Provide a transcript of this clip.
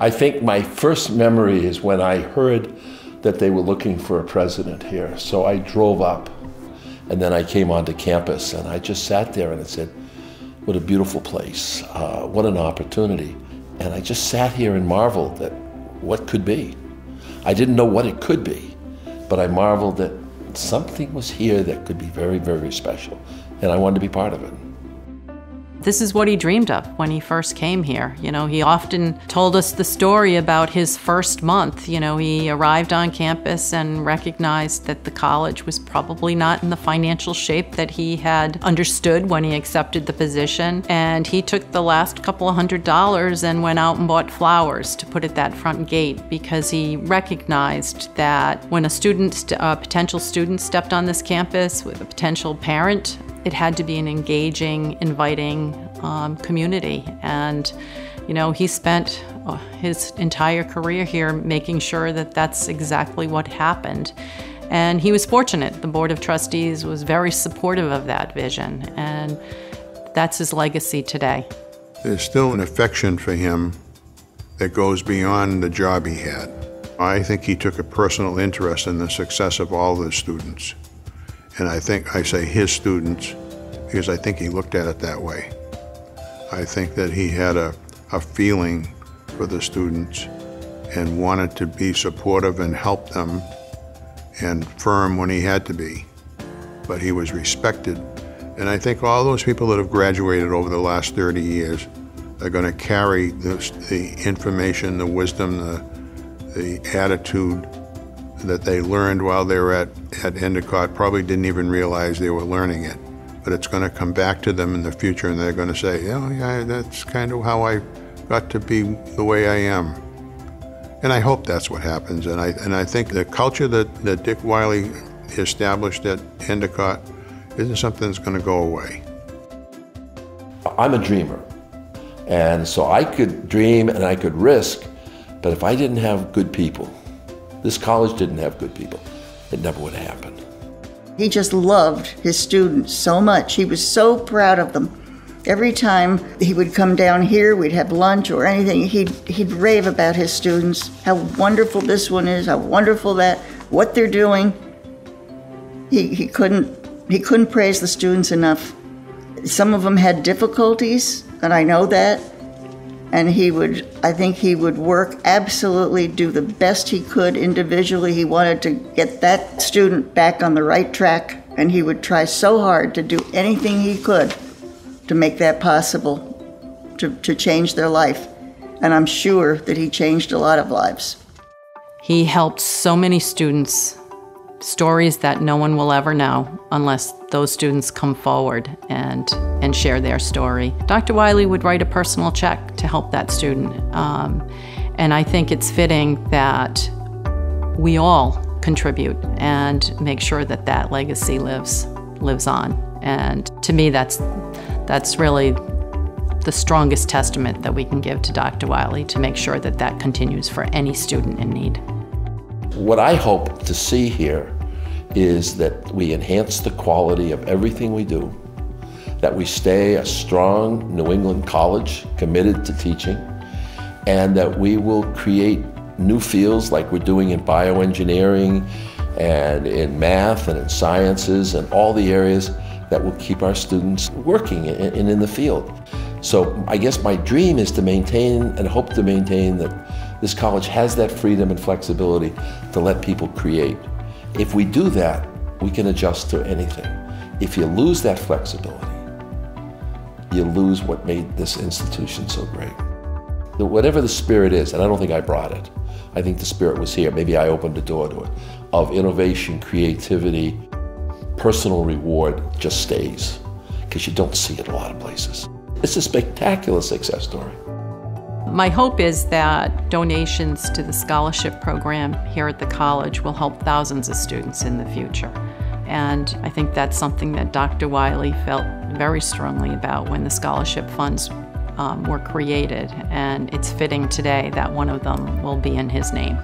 I think my first memory is when I heard that they were looking for a president here. So I drove up, and then I came onto campus, and I just sat there and I said, what a beautiful place, what an opportunity. And I just sat here and marveled at what could be. I didn't know what it could be, but I marveled that something was here that could be very, very special, and I wanted to be part of it. This is what he dreamed of when he first came here. You know, he often told us the story about his first month. You know, he arrived on campus and recognized that the college was probably not in the financial shape that he had understood when he accepted the position. And he took the last couple of $100s and went out and bought flowers to put at that front gate, because he recognized that when a potential student stepped on this campus with a potential parent, it had to be an engaging, inviting community. And, you know, he spent his entire career here making sure that that's exactly what happened. And he was fortunate. The Board of Trustees was very supportive of that vision, and that's his legacy today. There's still an affection for him that goes beyond the job he had. I think he took a personal interest in the success of all the students. And I say his students, because I think he looked at it that way. I think that he had a feeling for the students and wanted to be supportive and help them and firm when he had to be. But he was respected. And I think all those people that have graduated over the last 30 years are going to carry the information, the wisdom, the attitude that they learned while they were at Endicott, probably didn't even realize they were learning it. But it's going to come back to them in the future, and they're going to say, oh yeah, that's kind of how I got to be the way I am. And I hope that's what happens. And I think the culture that Dick Wylie established at Endicott isn't something that's going to go away. I'm a dreamer, and so I could dream and I could risk, but if I didn't have good people, this college didn't have good people, it never would have happened. He just loved his students so much. He was so proud of them. Every time he would come down here, we'd have lunch or anything, he'd rave about his students, how wonderful this one is, how wonderful that, what they're doing. He couldn't praise the students enough. Some of them had difficulties, and I know that. And I think he would work absolutely, do the best he could individually. He wanted to get that student back on the right track, and he would try so hard to do anything he could to make that possible, to change their life. And I'm sure that he changed a lot of lives. He helped so many students, stories that no one will ever know unless those students come forward and share their story. Dr. Wylie would write a personal check to help that student. And I think it's fitting that we all contribute and make sure that that legacy lives on. And to me, that's really the strongest testament that we can give to Dr. Wylie, to make sure that that continues for any student in need. What I hope to see here is that we enhance the quality of everything we do, that we stay a strong New England college committed to teaching, and that we will create new fields like we're doing in bioengineering and in math and in sciences and all the areas that will keep our students working and in the field. So I guess my dream is to maintain and hope to maintain that this college has that freedom and flexibility to let people create. If we do that, we can adjust to anything. If you lose that flexibility, you lose what made this institution so great. Whatever the spirit is, and I don't think I brought it, I think the spirit was here. Maybe I opened the door to it, of innovation, creativity, personal reward just stays, because you don't see it a lot of places. It's a spectacular success story. My hope is that donations to the scholarship program here at the college will help thousands of students in the future. And I think that's something that Dr. Wylie felt very strongly about when the scholarship funds were created. And it's fitting today that one of them will be in his name.